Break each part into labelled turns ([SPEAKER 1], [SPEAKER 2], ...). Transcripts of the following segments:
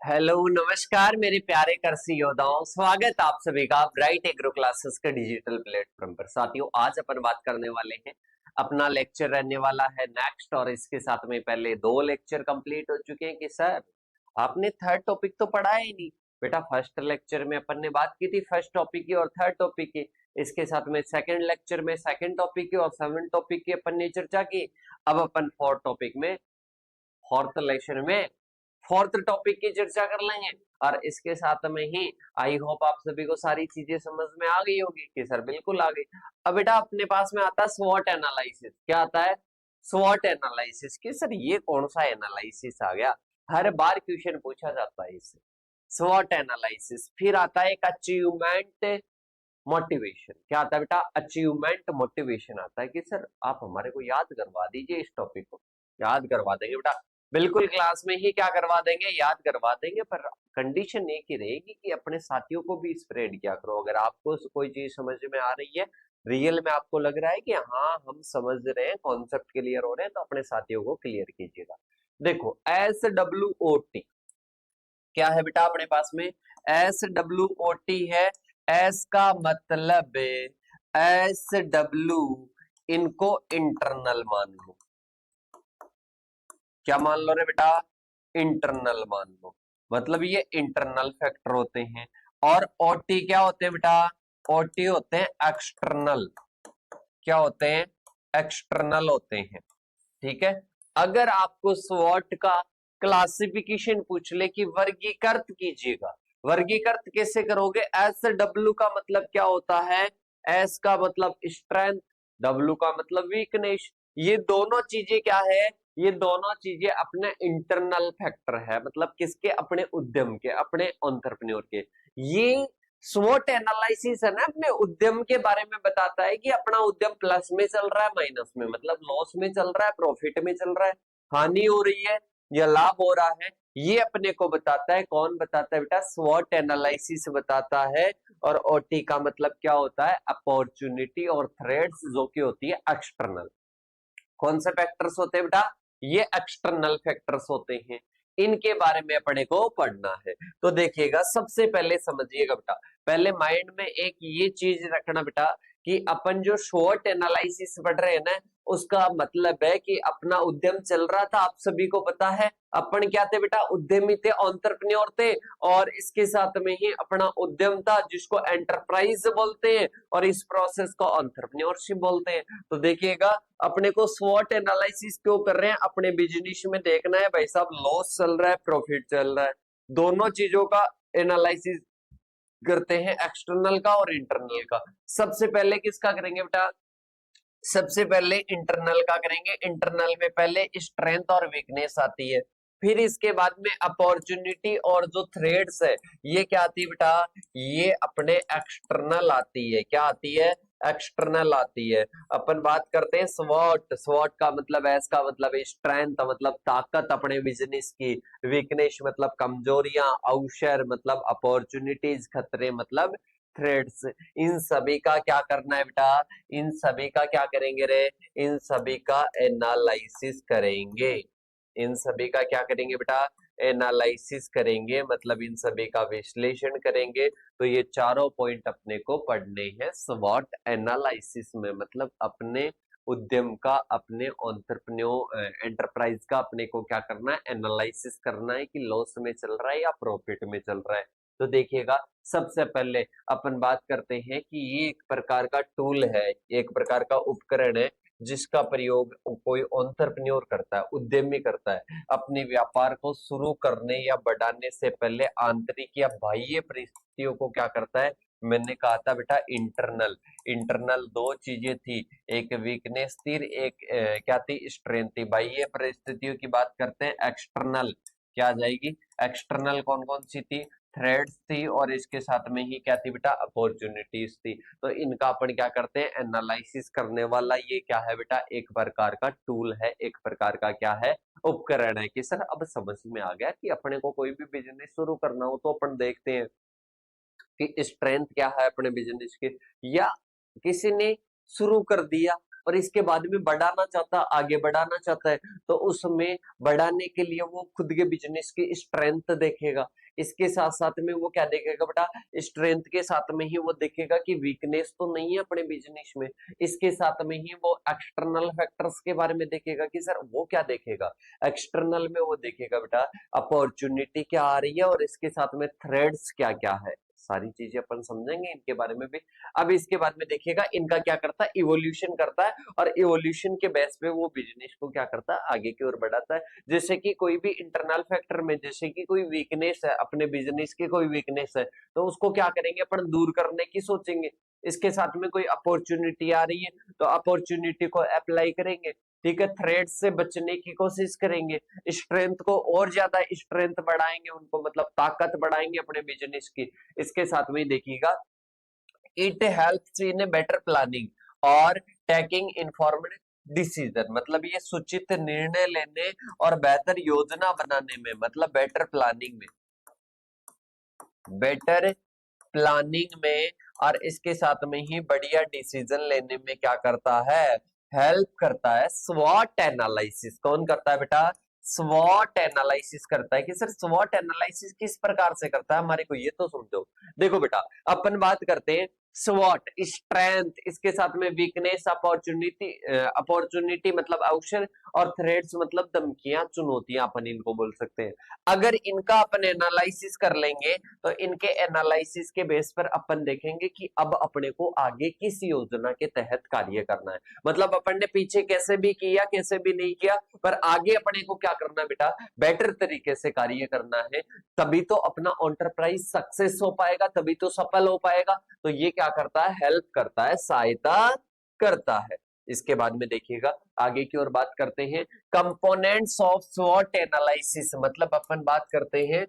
[SPEAKER 1] Hello नमस्कार मेरे प्यारे कृषि योद्धाओं, स्वागत आप सभी का ब्राइट एग्रो क्लासेस के डिजिटल प्लेटफॉर्म पर। साथियों, आज अपन बात करने वाले हैं, अपना लेक्चर रहने वाला है नेक्स्ट, और इसके साथ में पहले दो लेक्चर कंप्लीट हो चुके हैं कि सर आपने थर्ड टॉपिक तो पढ़ा ही नहीं। बेटा, फर्स्ट लेक्चर में अपन ने बात की थी फर्स्ट टॉपिक की और थर्ड टॉपिक की। इसके साथ में सेकंड लेक्चर में सेकंड टॉपिक की और सेवन टॉपिक की अपन ने चर्चा की। अब अपन फोर्थ टॉपिक में, फोर्थ लेक्चर में फोर्थ टॉपिक की चर्चा कर लेंगे। और इसके साथ में ही आई होप आप सभी को सारी चीजें समझ में आ गई होगी कि सर बिल्कुल आ गई। अब बेटा अपने पास में आता है स्वॉट एनालिसिस। क्या आता है? स्वॉट एनालिसिस। कि सर ये कौन सा एनालिसिस आ गया, हर बार क्वेश्चन पूछा जाता है इससे। स्वॉट एनालिसिस। फिर आता है एक अचीवमेंट मोटिवेशन। क्या आता है बेटा? अचीवमेंट मोटिवेशन आता है कि सर आप हमारे को याद करवा दीजिए इस टॉपिक को। याद करवा देंगे बेटा, बिल्कुल क्लास में ही क्या करवा देंगे, याद करवा देंगे। पर कंडीशन एक ही रहेगी कि अपने साथियों को भी स्प्रेड किया करो। अगर आपको कोई चीज समझ में आ रही है, रियल में आपको लग रहा है कि हाँ हम समझ रहे हैं, कॉन्सेप्ट क्लियर हो रहे हैं, तो अपने साथियों को क्लियर कीजिएगा। देखो, SWOT क्या है बेटा अपने पास में? SWOT है। एस का मतलब SW, इनको इंटरनल मान लो। क्या मान लो रे बेटा? इंटरनल मान लो। मतलब ये इंटरनल फैक्टर होते हैं। और ओटी क्या होते हैं बेटा? ओटी होते हैं एक्सटर्नल। क्या होते हैं? एक्सटर्नल होते हैं। ठीक है। अगर आपको स्वॉट का क्लासिफिकेशन पूछ ले कि वर्गीकृत कीजिएगा, वर्गीकृत कैसे करोगे? एस डब्ल्यू का मतलब क्या होता है? एस का मतलब स्ट्रेंथ, डब्ल्यू का मतलब वीकनेस। ये दोनों चीजें क्या है? ये दोनों चीजें अपने इंटरनल फैक्टर है। मतलब किसके? अपने उद्यम के, अपने एंटरप्रेन्योर के। ये स्वॉट एनालिसिस है ना, अपने उद्यम के बारे में बताता है कि अपना उद्यम प्लस में चल रहा है, माइनस में, मतलब लॉस में चल रहा है, प्रॉफिट में चल रहा है, हानि हो रही है या लाभ हो रहा है। ये अपने को बताता है। कौन बताता है बेटा? स्वॉट एनालिसिस बताता है। और ओटी का मतलब क्या होता है? अपॉर्चुनिटी और थ्रेड्स, जो कि होती है एक्सटर्नल। कौन से फैक्टर्स होते हैं बेटा? ये एक्सटर्नल फैक्टर्स होते हैं। इनके बारे में अपने को पढ़ना है। तो देखिएगा, सबसे पहले समझिएगा बेटा, पहले माइंड में एक ये चीज रखना बेटा कि अपन जो शॉर्ट एनालिसिस पढ़ रहे हैं ना, उसका मतलब है कि अपना उद्यम चल रहा था। आप सभी को पता है अपन क्या थे बेटा? उद्यमी थे, एंटरप्रेन्योर थे। और इसके साथ में ही अपना उद्यम था जिसको एंटरप्राइज बोलते हैं, और इस प्रोसेस को एंटरप्रेन्योरशिप बोलते हैं। तो देखिएगा, अपने को स्वॉट एनालिसिस क्यों कर रहे हैं? अपने बिजनेस में देखना है भाई साहब, लॉस चल रहा है, प्रॉफिट चल रहा है, दोनों चीजों का एनालिसिस करते हैं, एक्सटर्नल का और इंटरनल का। सबसे पहले किसका करेंगे बेटा? सबसे पहले इंटरनल का करेंगे। इंटरनल में पहले स्ट्रेंथ और वीकनेस आती है। फिर इसके बाद में अपॉर्चुनिटी और जो थ्रेड्स है, ये क्या आती है बेटा? ये अपने एक्सटर्नल आती है। क्या आती है? एक्सटर्नल आती है। अपन बात करते हैं स्वॉट। स्वॉट का मतलब, एस का मतलब स्ट्रेंथ, मतलब ताकत अपने बिजनेस की। वीकनेस मतलब कमजोरियां, अवसर मतलब अपॉर्चुनिटीज, खतरे मतलब थ्रेड्स। इन सभी का क्या करना है बेटा? इन सभी का क्या करेंगे रे? इन सभी का एनालिसिस करेंगे। इन सभी का क्या करेंगे बेटा? एनालिसिस करेंगे, मतलब इन सभी का विश्लेषण करेंगे। तो ये चारों पॉइंट अपने को पढ़ने हैं स्वॉट एनालिसिस में। मतलब अपने उद्यम का, अपने एंटरप्राइज का अपने को क्या करना है? एनालिसिस करना है कि लॉस में चल रहा है या प्रॉफिट में चल रहा है। तो देखिएगा, सबसे पहले अपन बात करते हैं कि ये एक प्रकार का टूल है, एक प्रकार का उपकरण है, जिसका प्रयोग कोई एंटरप्रेन्योर करता है, उद्यमी करता है, अपने व्यापार को शुरू करने या बढ़ाने से पहले आंतरिक या बाह्य परिस्थितियों को क्या करता है? मैंने कहा था बेटा इंटरनल। इंटरनल दो चीजें थी, एक वीकनेस थी, एक क्या थी? स्ट्रेंथ थी। बाह्य परिस्थितियों की बात करते हैं, एक्सटर्नल क्या आ जाएगी? एक्सटर्नल कौन कौन सी थी? थ्रेड्स थी, और इसके साथ में ही क्या थी बेटा? अपॉर्चुनिटीज थी। तो इनका अपन क्या करते हैं? एनालिसिस करने वाला ये क्या है बेटा? एक प्रकार का टूल है, एक प्रकार का क्या है? उपकरण है। कि सर अब समझ में आ गया कि अपने को कोई भी बिजनेस शुरू करना हो तो अपन देखते हैं कि स्ट्रेंथ क्या है अपने बिजनेस के, या किसी ने शुरू कर दिया और इसके बाद में बढ़ाना चाहता है, आगे बढ़ाना चाहता है, तो उसमें बढ़ाने के लिए वो खुद के बिजनेस की स्ट्रेंथ देखेगा। इसके साथ साथ में वो क्या देखेगा बेटा, स्ट्रेंथ के साथ में ही वो देखेगा कि वीकनेस तो नहीं है अपने बिजनेस में। इसके साथ में ही वो एक्सटर्नल फैक्टर्स के बारे में देखेगा कि सर वो क्या देखेगा, एक्सटर्नल में वो देखेगा बेटा अपॉर्चुनिटी क्या आ रही है और इसके साथ में थ्रेड्स क्या क्या है, सारी चीजें अपन समझेंगे इनके बारे में भी। अब इसके बाद में देखिएगा इनका क्या करता है, इवोल्यूशन करता है, और इवोल्यूशन के बेस पे वो बिजनेस को क्या करता है, आगे की ओर बढ़ाता है। जैसे कि कोई भी इंटरनल फैक्टर में जैसे कि कोई वीकनेस है, अपने बिजनेस की कोई वीकनेस है, तो उसको क्या करेंगे अपन, दूर करने की सोचेंगे। इसके साथ में कोई अपॉर्चुनिटी आ रही है तो अपॉर्चुनिटी को अप्लाई करेंगे, ठीक है, थ्रेड से बचने की कोशिश करेंगे, स्ट्रेंथ को और ज्यादा स्ट्रेंथ बढ़ाएंगे, उनको मतलब ताकत बढ़ाएंगे अपने बिजनेस की। इसके साथ में देखिएगा it helps in a better planning और टेकिंग इन्फॉर्म्ड डिसीजन, मतलब ये सूचित निर्णय लेने और बेहतर योजना बनाने में, मतलब बेटर प्लानिंग में और इसके साथ में ही बढ़िया डिसीजन लेने में क्या करता है, हेल्प करता है। स्वॉट एनालिसिस कौन करता है बेटा, स्वॉट एनालिसिस करता है। कि सर स्वॉट एनालिसिस किस प्रकार से करता है हमारे को ये तो समझो। देखो बेटा अपन बात करते हैं स्वॉट, स्ट्रेंथ, इसके साथ में वीकनेस, अपॉर्चुनिटी मतलब अवसर, और थ्रेड्स मतलब धमकियां, चुनौतियां, अपन इनको बोल सकते हैं। अगर इनका अपन एनालिसिस कर लेंगे तो इनके एनालिसिस के बेस पर अपन देखेंगे कि अब अपने को आगे किस योजना के तहत कार्य करना है। मतलब अपन ने पीछे कैसे भी किया कैसे भी नहीं किया, पर आगे अपने को क्या करना है बेटा, बेटर तरीके से कार्य करना है, तभी तो अपना एंटरप्राइज सक्सेस हो पाएगा, तभी तो सफल हो पाएगा। तो ये क्या करता है, हेल्प करता है, सहायता करता है। इसके बाद में देखिएगा आगे की ओर बात करते हैं कंपोनेंट्स ऑफ स्वॉट एनालिसिस, मतलब अपन बात करते हैं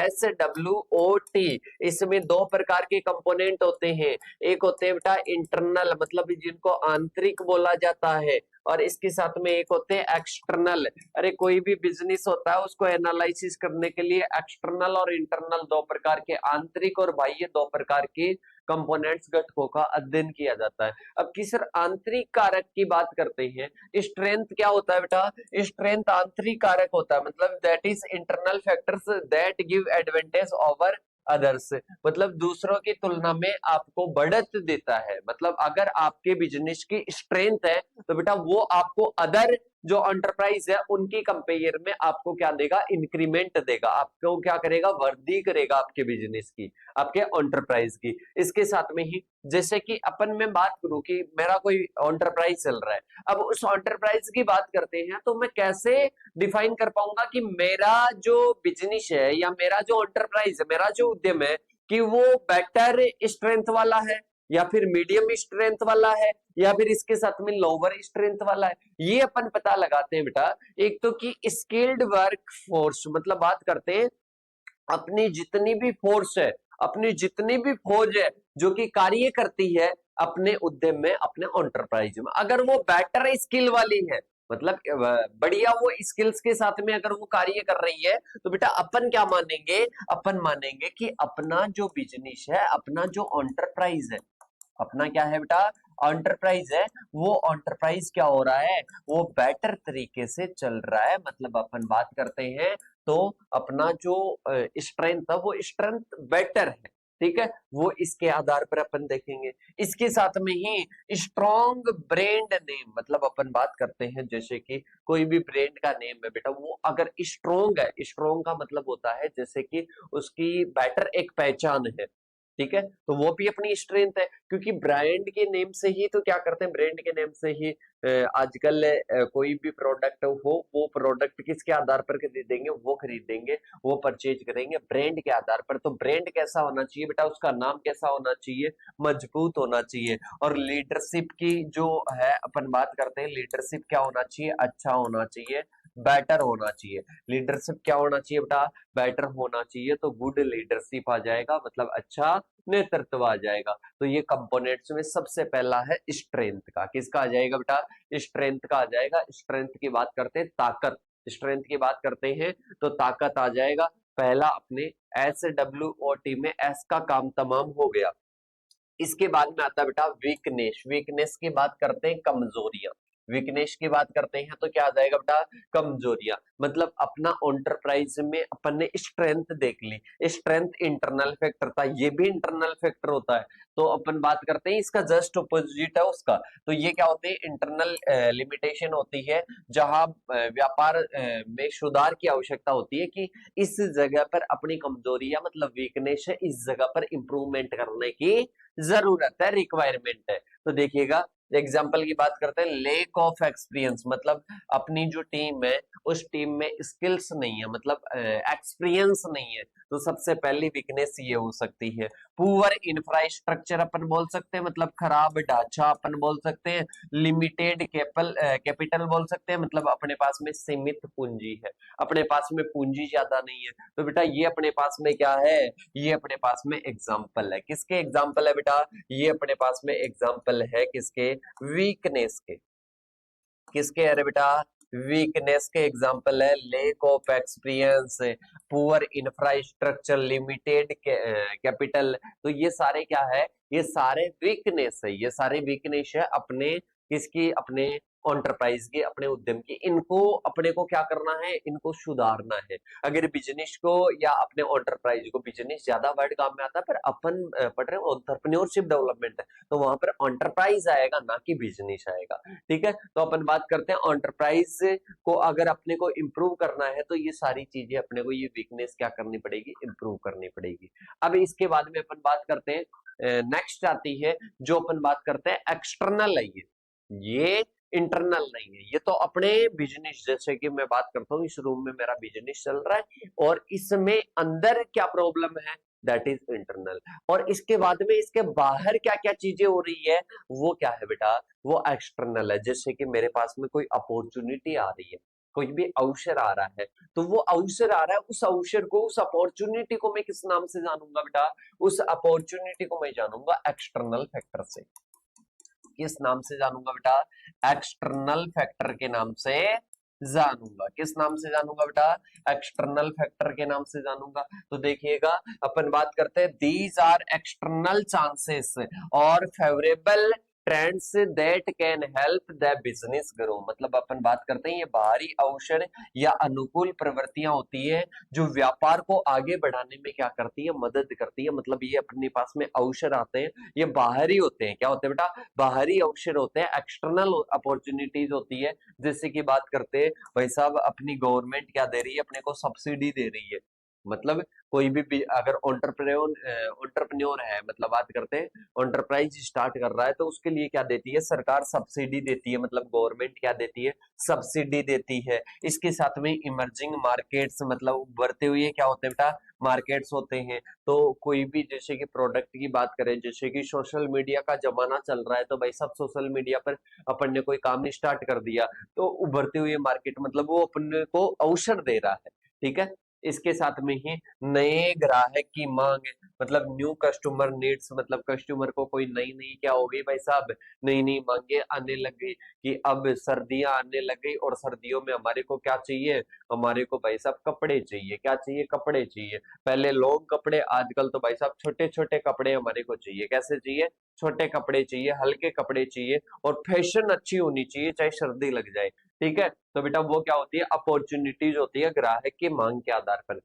[SPEAKER 1] SWOT। इसमें दो प्रकार के कंपोनेंट होते हैं, एक होते हैं बेटा इंटरनल, मतलब जिनको आंतरिक बोला जाता है, और इसके साथ में एक होते हैं एक्सटर्नल। अरे कोई भी बिजनेस होता है उसको एनालिसिस करने के लिए एक्सटर्नल और इंटरनल दो प्रकार के, आंतरिक और बाह्य दो प्रकार के कंपोनेंट्स घटकों का अध्ययन किया जाता है। अब किस आंतरिक कारक की बात करते हैं, स्ट्रेंथ क्या होता है बेटा, स्ट्रेंथ आंतरिक कारक होता है, मतलब that is internal factors that give advantage over others, मतलब दूसरों की तुलना में आपको बढ़त देता है। मतलब अगर आपके बिजनेस की स्ट्रेंथ है तो बेटा वो आपको अदर जो एंटरप्राइज है उनकी कंपेयर में आपको क्या देगा, इंक्रीमेंट देगा, आपको क्या करेगा, वृद्धि करेगा आपके बिजनेस की, आपके एंटरप्राइज की। इसके साथ में ही जैसे कि अपन में बात करूं कि मेरा कोई एंटरप्राइज चल रहा है, अब उस एंटरप्राइज की बात करते हैं तो मैं कैसे डिफाइन कर पाऊंगा कि मेरा जो बिजनेस है या मेरा जो एंटरप्राइज है, मेरा जो उद्यम है, कि वो बेटर स्ट्रेंथ वाला है या फिर मीडियम स्ट्रेंथ वाला है या फिर इसके साथ में लोअर स्ट्रेंथ वाला है, ये अपन पता लगाते हैं बेटा। एक तो कि स्किल्ड वर्क फोर्स, मतलब बात करते हैं अपनी जितनी भी फोर्स है, अपनी जितनी भी फौज है जो कि कार्य करती है अपने उद्यम में, अपने एंटरप्राइज में, अगर वो बेटर स्किल वाली है, मतलब बढ़िया वो स्किल्स के साथ में अगर वो कार्य कर रही है, तो बेटा अपन क्या मानेंगे, अपन मानेंगे कि अपना जो बिजनेस है, अपना जो एंटरप्राइज है, अपना क्या है बेटा, एंटरप्राइज है, वो एंटरप्राइज क्या हो रहा है, वो बेटर तरीके से चल रहा है। मतलब अपन बात करते हैं तो अपना जो स्ट्रेंथ है वो स्ट्रेंथ बेटर है, ठीक है, वो इसके आधार पर अपन देखेंगे। इसके साथ में ही स्ट्रॉन्ग ब्रांड नेम, मतलब अपन बात करते हैं जैसे कि कोई भी ब्रांड का नेम है बेटा, वो अगर स्ट्रॉन्ग है, स्ट्रॉन्ग का मतलब होता है जैसे कि उसकी बेटर एक पहचान है, ठीक है, तो वो भी अपनी स्ट्रेंथ है, क्योंकि ब्रांड के नेम से ही तो क्या करते हैं, ब्रांड के नेम से ही आजकल कोई भी प्रोडक्ट हो, वो प्रोडक्ट किसके आधार पर खरीदेंगे, वो खरीदेंगे, वो परचेज करेंगे ब्रांड के आधार पर। तो ब्रांड कैसा होना चाहिए बेटा, उसका नाम कैसा होना चाहिए, मजबूत होना चाहिए। और लीडरशिप की जो है अपन बात करते हैं, लीडरशिप क्या होना चाहिए, अच्छा होना चाहिए, बेटर होना चाहिए। लीडरशिप क्या होना चाहिए बेटा, बेटर होना चाहिए, तो गुड लीडरशिप आ जाएगा, मतलब अच्छा नेतृत्व आ जाएगा। तो ये कंपोनेंट्स में सबसे पहला है स्ट्रेंथ का, किसका आ जाएगा बेटा, स्ट्रेंथ का आ जाएगा। स्ट्रेंथ की बात करते हैं, ताकत, स्ट्रेंथ की बात करते हैं तो ताकत आ जाएगा। पहला अपने SWOT में एस का काम तमाम हो गया, इसके बाद में आता है बेटा वीकनेस। वीकनेस की बात करते हैं कमजोरियां। वीकनेस की बात करते हैं तो क्या आ जाएगा बेटा कमजोरियां। मतलब अपना एंटरप्राइज में अपन ने स्ट्रेंथ देख ली, स्ट्रेंथ इंटरनल फैक्टर था, ये भी इंटरनल फैक्टर होता है। तो अपन बात करते हैं इसका जस्ट अपोजिट है उसका। तो ये क्या होते हैं इंटरनल लिमिटेशन होती है, जहां व्यापार में सुधार की आवश्यकता होती है कि इस जगह पर अपनी कमजोरी या मतलब वीकनेस है, इस जगह पर इंप्रूवमेंट करने की जरूरत है, रिक्वायरमेंट है। तो देखिएगा एग्जाम्पल की बात करते हैं, लेक ऑफ एक्सपीरियंस मतलब अपनी जो टीम है उस टीम में स्किल्स नहीं है, मतलब एक्सपीरियंस नहीं है। तो सबसे पहली वीकनेस ये हो सकती है। पुअर इंफ्रास्ट्रक्चर अपन बोल सकते हैं, मतलब खराब ढांचा अपन बोल सकते हैं। लिमिटेड कैपिटल बोल सकते हैं, मतलब अपने पास में सीमित पूंजी है, अपने पास में पूंजी ज्यादा नहीं है। तो बेटा ये अपने पास में क्या है, ये अपने पास में एग्जाम्पल है, किसके एग्जाम्पल है बेटा, ये अपने पास में एग्जाम्पल है किसके, वीकनेस के। किसके अरे बेटा वीकनेस के एग्जाम्पल है, lake of experience, poor infrastructure, limited capital. तो ये सारे क्या है, ये सारे वीकनेस है, ये सारे वीकनेस है अपने किसकी, अपने एंटरप्राइज की, अपने उद्यम की। इनको अपने को क्या करना है, इनको सुधारना है। अगर बिजनेस को या अपने एंटरप्राइज को, बिजनेस ज्यादा वर्ड काम में आता है पर अपन पढ़ रहे हैं एंटरप्रेन्योरशिप डेवलपमेंट है, तो वहां पर एंटरप्राइज आएगा ना कि बिजनेस आएगा। ठीक है, तो अपन बात करते हैं एंटरप्राइज को अगर अपने को इंप्रूव करना है तो ये सारी चीजें अपने को, ये वीकनेस क्या करनी पड़ेगी, इंप्रूव करनी पड़ेगी। अब इसके बाद में अपन बात करते हैं, नेक्स्ट आती है जो अपन बात करते हैं एक्सटर्नल है। ये इंटरनल नहीं है, ये तो अपने बिजनेस, जैसे कि मैं बात करता हूँ इस रूम में मेरा बिजनेस चल रहा है और इसमें अंदर क्या प्रॉब्लम है, दैट इज इंटरनल। और इसके बाद में इसके बाहर क्या क्या चीजें हो रही है, वो क्या है बेटा, वो एक्सटर्नल है। जैसे कि मेरे पास में कोई अपॉर्चुनिटी आ रही है, कोई भी अवसर आ रहा है, तो वो अवसर आ रहा है, उस अवसर को, उस अपॉर्चुनिटी को मैं किस नाम से जानूंगा बेटा, उस अपॉर्चुनिटी को मैं जानूंगा एक्सटर्नल फैक्टर से। किस नाम से जानूंगा बेटा, एक्सटर्नल फैक्टर के नाम से जानूंगा। किस नाम से जानूंगा बेटा, एक्सटर्नल फैक्टर के नाम से जानूंगा। तो देखिएगा अपन बात करते हैं, दीज आर एक्सटर्नल चांसेस और favourable trends that can help the business grow. मतलब अपन बात करते हैं ये बाहरी अवसर या अनुकूल प्रवृत्तियां होती है जो व्यापार को आगे बढ़ाने में क्या करती है, मदद करती है। मतलब ये अपने पास में अवसर आते हैं, ये बाहरी होते हैं, क्या होते हैं बेटा, बाहरी अवसर होते हैं, एक्सटर्नल अपॉर्चुनिटीज होती है। जैसे कि बात करते हैं भाई साहब, अपनी गवर्नमेंट क्या दे रही है, अपने को सब्सिडी दे रही है। मतलब कोई भी अगर एंटरप्रेन्योर है, मतलब बात करते हैं एंटरप्राइज स्टार्ट कर रहा है, तो उसके लिए क्या देती है सरकार, सब्सिडी देती है। मतलब गवर्नमेंट क्या देती है, सब्सिडी देती है। इसके साथ में इमर्जिंग मार्केट्स, मतलब उभरते हुए क्या होते हैं बेटा, मार्केट्स होते हैं। तो कोई भी जैसे कि प्रोडक्ट की बात करें, जैसे कि सोशल मीडिया का जमाना चल रहा है, तो भाई सब सोशल मीडिया पर अपन ने कोई काम स्टार्ट कर दिया, तो उभरते हुए मार्केट, मतलब वो अपने को अवसर दे रहा है। ठीक है, इसके साथ में ही नए ग्राहक की मांग, मतलब न्यू कस्टमर नीड्स, मतलब कस्टमर को कोई नई नई क्या हो गई भाई साहब, नई नई मांगे आने लग गई कि अब सर्दियां आने लग गई और सर्दियों में हमारे को क्या चाहिए, हमारे को भाई साहब कपड़े चाहिए। क्या चाहिए, कपड़े चाहिए। पहले लॉन्ग कपड़े, आजकल तो भाई साहब छोटे छोटे कपड़े हमारे को चाहिए। कैसे चाहिए, छोटे कपड़े चाहिए, हल्के कपड़े चाहिए और फैशन अच्छी होनी चाहिए, चाहे सर्दी लग जाए। ठीक है, तो बेटा वो क्या होती है, अपॉर्चुनिटीज होती है ग्राहक की मांग के आधार पर।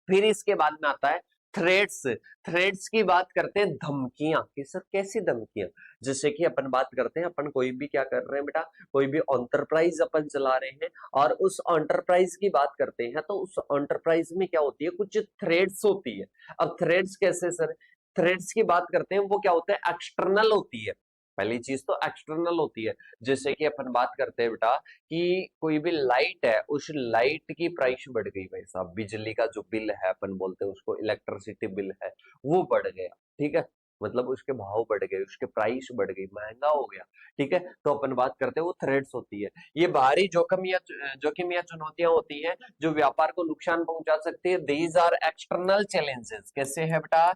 [SPEAKER 1] फिर इसके बाद में आता है थ्रेड्स। थ्रेड्स की बात करते हैं, धमकियां, कि सर कैसी धमकियां। जैसे कि अपन बात करते हैं, अपन कोई भी क्या कर रहे हैं बेटा, कोई भी एंटरप्राइज अपन चला रहे हैं और उस एंटरप्राइज की बात करते हैं, तो उस एंटरप्राइज में क्या होती है, कुछ थ्रेड्स होती है। अब थ्रेड्स कैसे सर, थ्रेड्स की बात करते हैं, वो क्या होता है, एक्सटर्नल होती है। पहली चीज तो एक्सटर्नल होती है। जैसे कि अपन बात करते हैं बेटा कि कोई भी लाइट है, उस लाइट की प्राइस बढ़ गई भाई साहब, बिजली का जो बिल है अपन बोलते हैं उसको, इलेक्ट्रिसिटी बिल है, वो बढ़ गया। ठीक है, मतलब उसके भाव बढ़ गए, उसके प्राइस बढ़ गई, महंगा हो गया। ठीक है, तो अपन बात करते हैं वो थ्रेड्स होती है। ये बाहरी जोखिम या चुनौतियां होती है जो व्यापार को नुकसान पहुंचा सकती है। These are external challenges. कैसे है बेटा,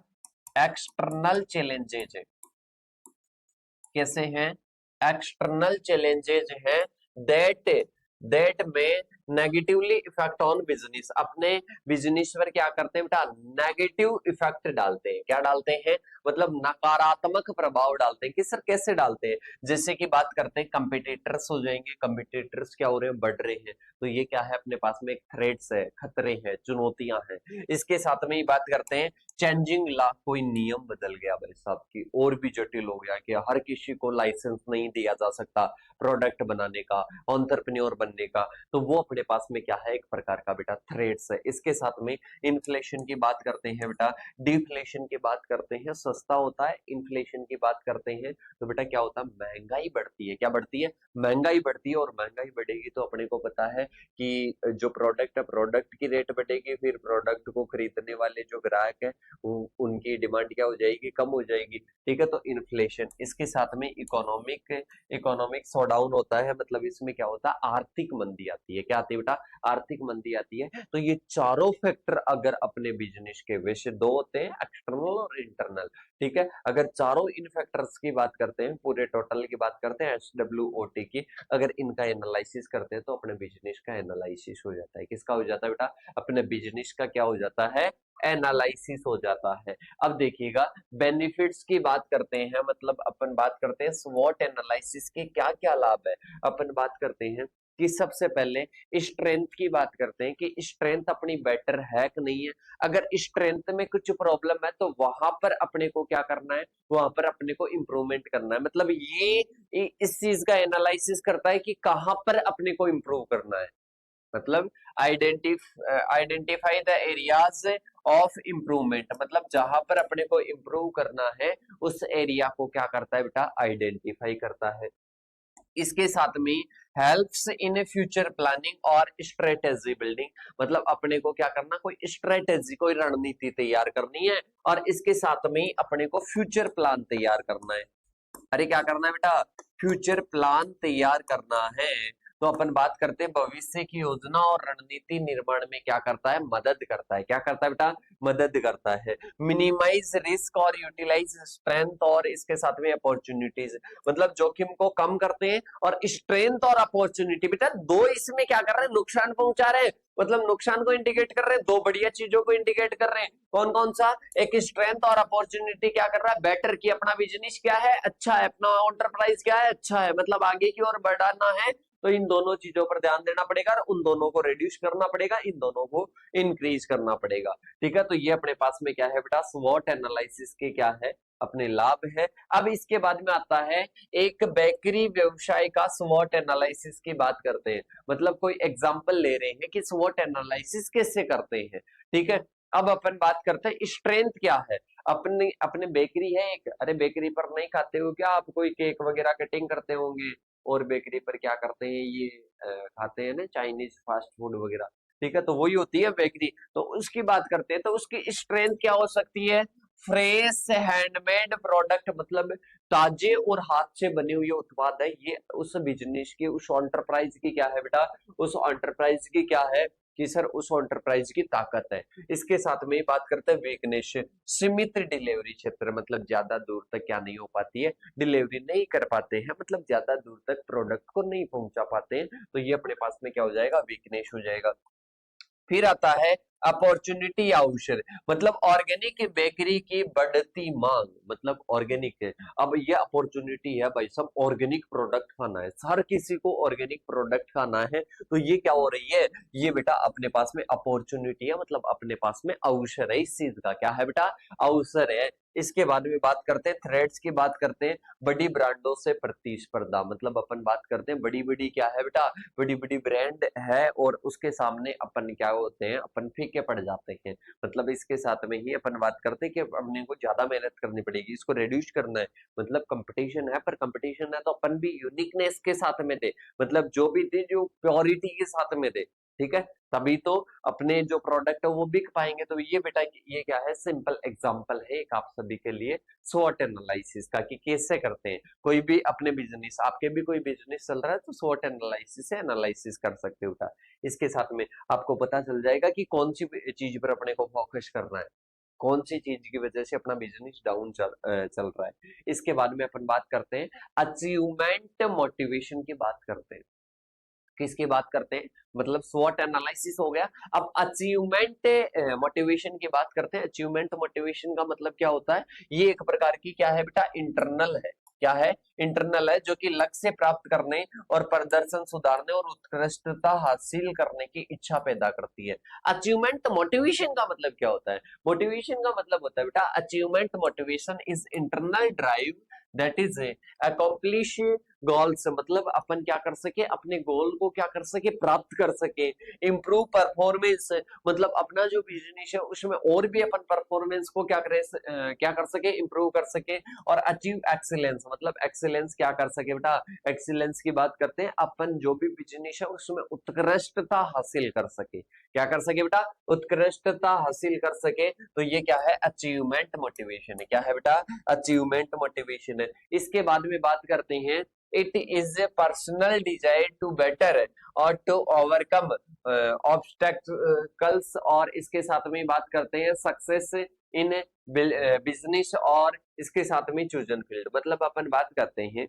[SPEAKER 1] एक्सटर्नल चैलेंजेज है। कैसे हैं, एक्सटर्नल चैलेंजेज हैं, दैट दैट में नेगेटिवली इफेक्ट ऑन बिजनेस, अपने बिजनेस पर क्या करते हैं बेटा, नेगेटिव इफेक्ट डालते हैं। क्या डालते हैं, मतलब नकारात्मक प्रभाव डालते हैं। किस, कैसे डालते हैं, जैसे कि बात करते हैं कंपिटिटर्स हो जाएंगे, कंपिटिटर्स क्या हो रहे हैं, बढ़ रहे हैं, तो ये क्या है, अपने पास में एक थ्रेट्स है, खतरे हैं, चुनौतियां हैं। इसके साथ में ही बात करते हैं चेंजिंग लॉ, कोई नियम बदल गया भाई साहब की, और भी जटिल हो गया कि हर किसी को लाइसेंस नहीं दिया जा सकता प्रोडक्ट बनाने का, एंटरप्रेन्योर बनने का, तो वो अपने पास में क्या है, एक प्रकार का बेटा थ्रेट्स है। इसके साथ में इन्फ्लेशन की बात करते हैं बेटा, डिफ्लेशन की बात करते हैं, सस्ता होता है, इन्फ्लेशन की बात करते हैं तो बेटा क्या होता है, महंगाई बढ़ती है। क्या बढ़ती है, महंगाई बढ़ती है, और महंगाई बढ़ेगी तो अपने को पता है कि जो प्रोडक्ट है, प्रोडक्ट की रेट बढ़ेगी, फिर प्रोडक्ट को खरीदने वाले जो ग्राहक है उनकी डिमांड क्या हो जाएगी, कम हो जाएगी। ठीक है, तो इन्फ्लेशन। इसके साथ में इकोनॉमिक सो डाउन होता है, मतलब इसमें क्या होता है, आर्थिक मंदी आती है। क्या आती है बेटा, आर्थिक मंदी आती है। तो ये चारों फैक्टर अगर अपने बिजनेस के, वैसे दो होते हैं, एक्सटर्नल और इंटरनल, ठीक है, अगर चारों इन फैक्टर्स की बात करते हैं, पूरे टोटल की बात करते हैं, SWOT की, अगर इनका एनालिसिस करते हैं तो अपने बिजनेस का एनालिसिस हो जाता है। किसका हो जाता है बेटा, अपने बिजनेस का क्या हो जाता है, एनालिसिस हो जाता है। अब देखिएगा, बेनिफिट्स की बात करते हैं, मतलब अपन बात करते हैं स्वॉट एनालिसिस के क्या क्या लाभ है। अपन बात करते हैं कि सबसे पहले स्ट्रेंथ की बात करते हैं कि स्ट्रेंथ अपनी बेटर है कि नहीं है। अगर स्ट्रेंथ में कुछ प्रॉब्लम है तो वहां पर अपने को क्या करना है, वहां पर अपने को इंप्रूवमेंट करना है। मतलब ये इस चीज का एनालिसिस करता है कि कहां पर अपने को इंप्रूव करना है। मतलब identify the areas of improvement, मतलब जहां पर अपने को इम्प्रूव करना है उस एरिया को क्या करता है बेटा, आइडेंटिफाई करता है। इसके साथ में हेल्प्स इन फ्यूचर प्लानिंग और स्ट्रेटेजी बिल्डिंग, मतलब अपने को क्या करना, कोई स्ट्रेटेजी, कोई रणनीति तैयार करनी है, और इसके साथ में अपने को फ्यूचर प्लान तैयार करना है। अरे क्या करना है बेटा, फ्यूचर प्लान तैयार करना है। तो अपन बात करते हैं भविष्य की योजना और रणनीति निर्माण में क्या करता है, मदद करता है। क्या करता है बेटा, मदद करता है। मिनिमाइज रिस्क और यूटिलाइज स्ट्रेंथ, और इसके साथ में अपॉर्चुनिटीज, मतलब जोखिम को कम करते हैं, और स्ट्रेंथ और अपॉर्चुनिटी बेटा दो इसमें क्या कर रहे हैं, नुकसान पहुंचा रहे हैं, मतलब नुकसान को इंडिकेट कर रहे हैं, दो बढ़िया चीजों को इंडिकेट कर रहे हैं। कौन कौन सा, एक स्ट्रेंथ और अपॉर्चुनिटी क्या कर रहा है, बेटर की, अपना बिजनेस क्या है, अच्छा है, अपना एंटरप्राइज क्या है, अच्छा है, मतलब आगे की ओर बढ़ाना है। तो इन दोनों चीजों पर ध्यान देना पड़ेगा, और उन दोनों को रिड्यूस करना पड़ेगा, इन दोनों को इंक्रीज करना पड़ेगा। ठीक है, तो ये अपने पास में क्या है बेटा, स्वॉट एनालिसिस के क्या है, अपने लाभ है। अब इसके बाद में आता है एक बेकरी व्यवसाय का स्वॉट एनालिसिस की बात करते हैं, मतलब कोई एग्जांपल ले रहे हैं कि स्वॉट एनालिसिस कैसे करते हैं। ठीक है, अब अपन बात करते हैं स्ट्रेंथ क्या है। अपने अपने बेकरी है एक, अरे बेकरी पर नहीं खाते हो क्या आप, कोई केक वगैरह कटिंग करते होंगे, और बेकरी पर क्या करते हैं ये खाते हैं ना, चाइनीज फास्ट फूड वगैरह। ठीक है, तो वही होती है बेकरी। तो उसकी बात करते हैं, तो उसकी स्ट्रेंथ क्या हो सकती है, फ्रेश हैंडमेड प्रोडक्ट, मतलब ताजे और हाथ से बने हुए उत्पाद है। ये उस बिजनेस की, उस एंटरप्राइज की क्या है बेटा, उस एंटरप्राइज की क्या है कि सर उस एंटरप्राइज की ताकत है। इसके साथ में बात करते हैं वीकनेस, सीमित डिलीवरी क्षेत्र, मतलब ज्यादा दूर तक क्या नहीं हो पाती है, डिलीवरी नहीं कर पाते हैं, मतलब ज्यादा दूर तक प्रोडक्ट को नहीं पहुंचा पाते हैं। तो ये अपने पास में क्या हो जाएगा, वीकनेस हो जाएगा। फिर आता है अपॉर्चुनिटी या अवसर, मतलब ऑर्गेनिक बेकरी की बढ़ती मांग, मतलब ऑर्गेनिक है। अब ये अपॉर्चुनिटी है भाई, सब ऑर्गेनिक प्रोडक्ट खाना है, हर किसी को ऑर्गेनिक प्रोडक्ट खाना है। तो ये क्या हो रही है, ये बेटा अपने पास में अपॉर्चुनिटी है, मतलब अपने पास में अवसर है, इस चीज का क्या है बेटा, अवसर है। इसके बाद में बात करते हैं थ्रेड्स की बात करते हैं, बड़ी ब्रांडों से प्रतिस्पर्धा, मतलब अपन बात करते हैं बड़ी बड़ी क्या है बेटा, बड़ी बड़ी ब्रांड है, और उसके सामने अपन क्या होते हैं, अपन फीके पड़ जाते हैं। मतलब इसके साथ में ही अपन बात करते हैं कि अपने को ज्यादा मेहनत करनी पड़ेगी, इसको रिड्यूस करना है। मतलब कंपटीशन है, पर कंपटीशन है तो अपन भी यूनिकनेस के साथ में दे, मतलब जो भी दे, जो प्योरिटी के साथ में दे। ठीक है, तभी तो अपने जो प्रोडक्ट है वो बिक पाएंगे। तो ये बेटा ये क्या है, सिंपल एग्जांपल है एक आप सभी के लिए स्वॉट एनालिसिस का, कि कैसे करते हैं। कोई भी अपने बिजनेस, आपके भी कोई बिजनेस चल रहा है तो स्वॉट एनालिसिस से एनालिसिस कर सकते हो बेटा। इसके साथ में आपको पता चल जाएगा कि कौन सी चीज पर अपने को फोकस करना है, कौन सी चीज की वजह से अपना बिजनेस डाउन चल रहा है। इसके बाद में अपन बात करते हैं अचीवमेंट मोटिवेशन की बात करते हैं। किसकी बात करते हैं, मतलब स्वॉट एनालिसिस हो गया। अब अचीवमेंट मोटिवेशन की बात करते हैं। अचीवमेंट मोटिवेशन का मतलब क्या होता है, ये एक प्रकार की क्या है बेटा, इंटरनल है। क्या है, इंटरनल है, जो कि लक्ष्य प्राप्त करने और प्रदर्शन सुधारने और उत्कृष्टता हासिल करने की इच्छा पैदा करती है। अचीवमेंट मोटिवेशन का मतलब क्या होता है, मोटिवेशन का मतलब होता है बेटा, achievement motivation is internal drive that is accomplish goals, मतलब अपन क्या कर सके, अपने गोल को क्या कर सके, प्राप्त कर सके। इम्प्रूव परफॉर्मेंस, मतलब अपना जो बिजनेस है उसमें और भी अपन परफॉर्मेंस को क्या करे, क्या कर सके, इम्प्रूव कर सके। और अचीव एक्सीलेंस, मतलब एक्सीलेंस क्या कर सके बेटा, एक्सीलेंस की बात करते हैं, अपन जो भी बिजनेस है उसमें उत्कृष्टता हासिल कर सके। क्या कर सके बेटा, उत्कृष्टता हासिल कर सके। तो ये क्या है, अचीवमेंट मोटिवेशन है। क्या है बेटा, अचीवमेंट मोटिवेशन है। इसके बाद में बात करते हैं, it is a personal desire to better और टू ओवरकम ऑब्स्टेकल्स, और इसके साथ में बात करते हैं सक्सेस इन बिजनेस, और इसके साथ में चूजन फील्ड, मतलब अपन बात करते हैं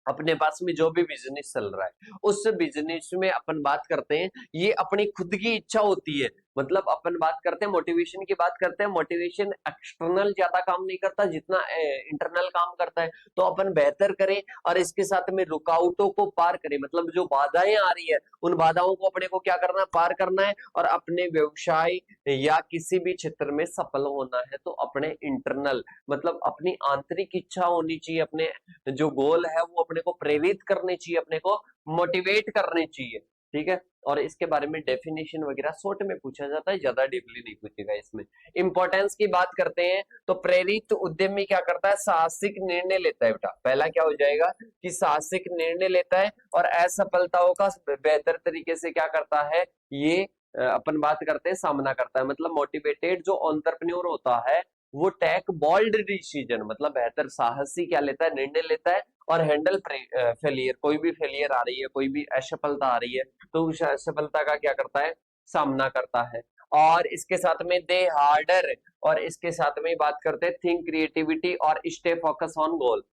[SPEAKER 1] अपने पास में जो भी बिजनेस चल रहा है उस बिजनेस में अपन बात करते हैं, ये अपनी खुद की इच्छा होती है। मतलब अपन बात करते हैं मोटिवेशन की, बात करते हैं, मोटिवेशन एक्सटर्नल ज्यादा काम नहीं करता जितना इंटरनल काम करता है। तो अपन बेहतर करें और इसके साथ में रुकावटों को पार करें, मतलब जो बाधाएं आ रही है उन बाधाओं को अपने को क्या करना है, पार करना है, और अपने व्यवसाय या किसी भी क्षेत्र में सफल होना है। तो अपने इंटरनल, मतलब अपनी आंतरिक इच्छा होनी चाहिए, अपने जो गोल है वो अपने को प्रेरित करने चाहिए, अपने को मोटिवेट करने चाहिए। ठीक है, और इसके बारे में डेफिनेशन वगैरह शॉर्ट में पूछा जाता है, ज्यादा डीपली नहीं पूछेगा इसमें। इंपॉर्टेंस की बात करते हैं तो प्रेरित उद्यमी क्या करता है, साहसिक निर्णय लेता है बेटा। पहला क्या हो जाएगा कि साहसिक निर्णय लेता है और असफलताओं का बेहतर तरीके से क्या करता है, ये अपन बात करते हैं सामना करता है। मतलब मोटिवेटेड जो एंटरप्रेन्योर होता है वो टेक बोल्ड डिसीजन, मतलब बेहतर साहसी क्या लेता है, निर्णय लेता है, और हैंडल फेलियर, कोई भी फेलियर आ रही है, कोई भी असफलता आ रही है तो उस असफलता का क्या करता है, सामना करता है। और इसके साथ में दे हार्डर, और इसके साथ में बात करते हैं थिंक क्रिएटिविटी और स्टे फोकस ऑन गोल,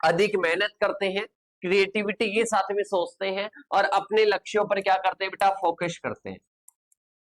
[SPEAKER 1] अधिक मेहनत करते हैं, क्रिएटिविटी के साथ में सोचते हैं, और अपने लक्ष्यों पर क्या करते हैं बेटा, फोकस करते हैं।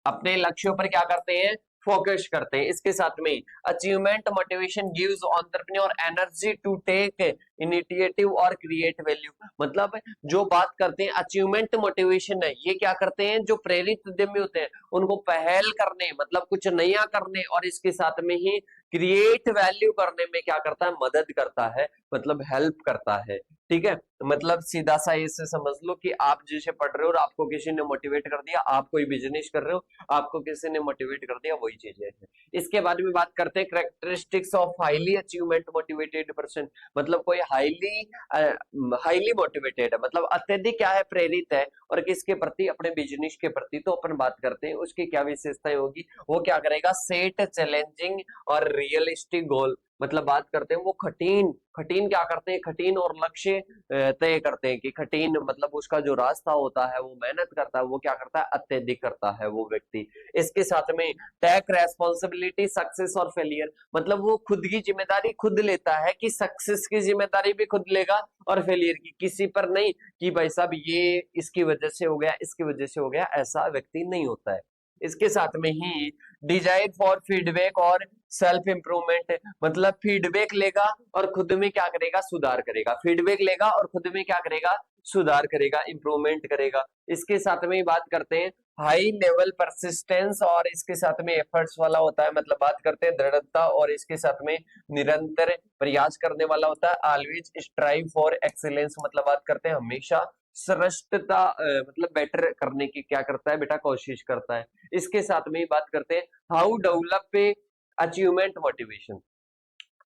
[SPEAKER 1] अपने लक्ष्यों पर क्या करते हैं, फोकस करते हैं। इसके साथ में achievement motivation gives entrepreneur energy to take initiative और क्रिएट वैल्यू, मतलब जो बात करते हैं अचीवमेंट मोटिवेशन है, ये क्या करते हैं, जो प्रेरित उद्यमी होते हैं उनको पहल करने, मतलब कुछ नया करने, और इसके साथ में ही क्रिएट वैल्यू करने में क्या करता है, मदद करता है, मतलब हेल्प करता है। ठीक है, मतलब सीधा सा इसे समझ लो कि आप जिसे पढ़ रहे हो और आपको किसी ने मोटिवेट कर दिया, आप कोई बिजनेस कर रहे हो, आपको किसी ने मोटिवेट कर दिया, वही चीजें हैं। इसके बाद में बात करते हैं characteristics of highly achievement motivated person, मतलब कोई हाईली मोटिवेटेड है, मतलब अत्यधिक क्या है, प्रेरित है, और किसके प्रति, अपने बिजनेस के प्रति। तो अपन बात करते हैं उसकी क्या विशेषताएं होगी, वो क्या करेगा, सेट चैलेंजिंग और रियलिस्टिक गोल, मतलब बात करते हैं वो कठिन कठिन क्या करते हैं, कठिन और लक्ष्य तय करते हैं, कि कठिन मतलब उसका जो रास्ता होता है वो मेहनत करता है, वो क्या करता है, अत्यधिक करता है वो व्यक्ति। इसके साथ में टेक रेस्पॉन्सिबिलिटी सक्सेस और फेलियर, मतलब वो खुद की जिम्मेदारी खुद लेता है, कि सक्सेस की जिम्मेदारी भी खुद लेगा और फेलियर की किसी पर नहीं, कि भाई साहब ये इसकी वजह से हो गया, इसकी वजह से हो गया, ऐसा व्यक्ति नहीं होता है। इसके साथ में ही डिजायर फॉर फीडबैक और सेल्फ इंप्रूवमेंट, मतलब फीडबैक लेगा और खुद में क्या करेगा, सुधार करेगा, फीडबैक लेगा और खुद में क्या करेगा, सुधार करेगा, इंप्रूवमेंट करेगा। इसके साथ में ही बात करते हैं हाई लेवल परसिस्टेंस, और इसके साथ में एफर्ट्स वाला होता है, मतलब बात करते हैं दृढ़ता, और इसके साथ में निरंतर प्रयास करने वाला होता है, ऑलवेज स्ट्राइव फॉर एक्सीलेंस, मतलब बात करते हैं हमेशा श्रेष्ठता, मतलब बेटर करने की क्या करता है बेटा, कोशिश करता है। इसके साथ में ही बात करते हैं how develop a achievement motivation,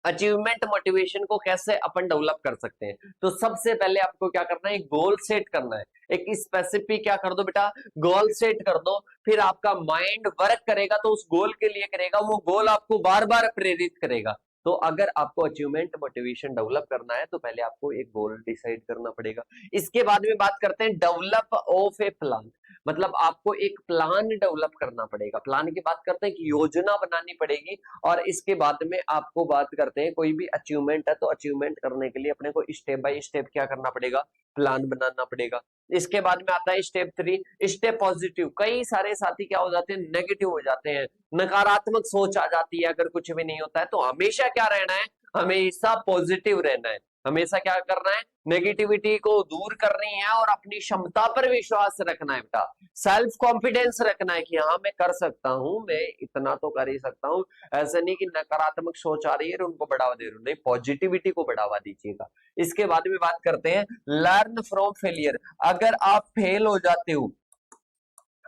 [SPEAKER 1] achievement motivation को कैसे अपन डेवलप कर सकते हैं। तो सबसे पहले आपको क्या करना है, एक गोल सेट करना है, एक स्पेसिफिक क्या कर दो बेटा, गोल सेट कर दो। फिर आपका माइंड वर्क करेगा तो उस गोल के लिए करेगा, वो गोल आपको बार बार प्रेरित करेगा। तो अगर आपको अचीवमेंट मोटिवेशन डेवलप करना है तो पहले आपको एक गोल डिसाइड करना पड़ेगा। इसके बाद में बात करते हैं डेवलप ऑफ ए प्लान, मतलब आपको एक प्लान डेवलप करना पड़ेगा। प्लान की बात करते हैं कि योजना बनानी पड़ेगी, और इसके बाद में आपको बात करते हैं कोई भी अचीवमेंट है तो अचीवमेंट करने के लिए अपने को स्टेप बाय स्टेप क्या करना पड़ेगा, प्लान बनाना पड़ेगा। इसके बाद में आता है स्टेप 3, स्टेप पॉजिटिव। कई सारे साथी क्या हो जाते हैं, नेगेटिव हो जाते हैं, नकारात्मक सोच आ जाती है अगर कुछ भी नहीं होता है। तो हमेशा क्या रहना है, हमेशा पॉजिटिव रहना है, हमेशा क्या करना है, नेगेटिविटी को दूर करनी है और अपनी क्षमता पर विश्वास रखना है बेटा। सेल्फ कॉन्फिडेंस रखना है कि हाँ मैं कर सकता हूं, मैं इतना तो कर ही सकता हूं। ऐसा नहीं कि नकारात्मक सोच आ रही है उनको बढ़ावा दे रहे हो, नहीं, पॉजिटिविटी को बढ़ावा दीजिएगा। इसके बाद में बात करते हैं लर्न फ्रॉम फेलियर। अगर आप फेल हो जाते हो,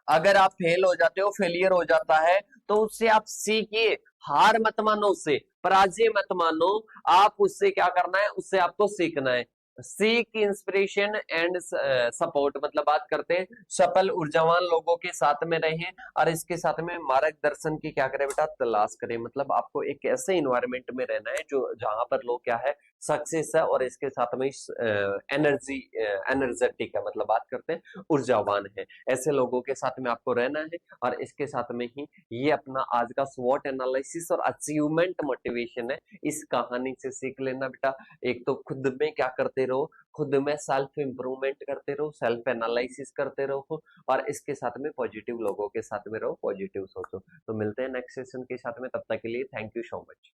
[SPEAKER 1] अगर आप फेल हो जाते हो, फेलियर हो जाता है, तो उससे आप सीखिए, हार मत मानो, उससे पराजय मत मानो, आप उससे क्या करना है, उससे आपको सीखना है। सीक इंस्पिरेशन एंड सपोर्ट, मतलब बात करते हैं सफल ऊर्जावान लोगों के साथ में रहें, और इसके साथ में मार्गदर्शन की क्या करें बेटा, तलाश करें। मतलब आपको एक ऐसे इन्वायरमेंट में रहना है जो जहां पर लोग क्या है, सक्सेस है, और इसके साथ में एनर्जी एनर्जेटिक है, मतलब बात करते हैं ऊर्जावान है। ऐसे लोगों के साथ में आपको रहना है, और इसके साथ में ही ये अपना आज का स्वॉट एनालिसिस और अचीवमेंट मोटिवेशन है, इस कहानी से सीख लेना बेटा। एक तो खुद में क्या करते रहो, खुद में सेल्फ इंप्रूवमेंट करते रहो, सेल्फ एनालिसिस करते रहो, और इसके साथ में पॉजिटिव लोगों के साथ में रहो, पॉजिटिव सोचो। तो मिलते हैं नेक्स्ट सेशन के साथ में, तब तक के लिए थैंक यू सो मच।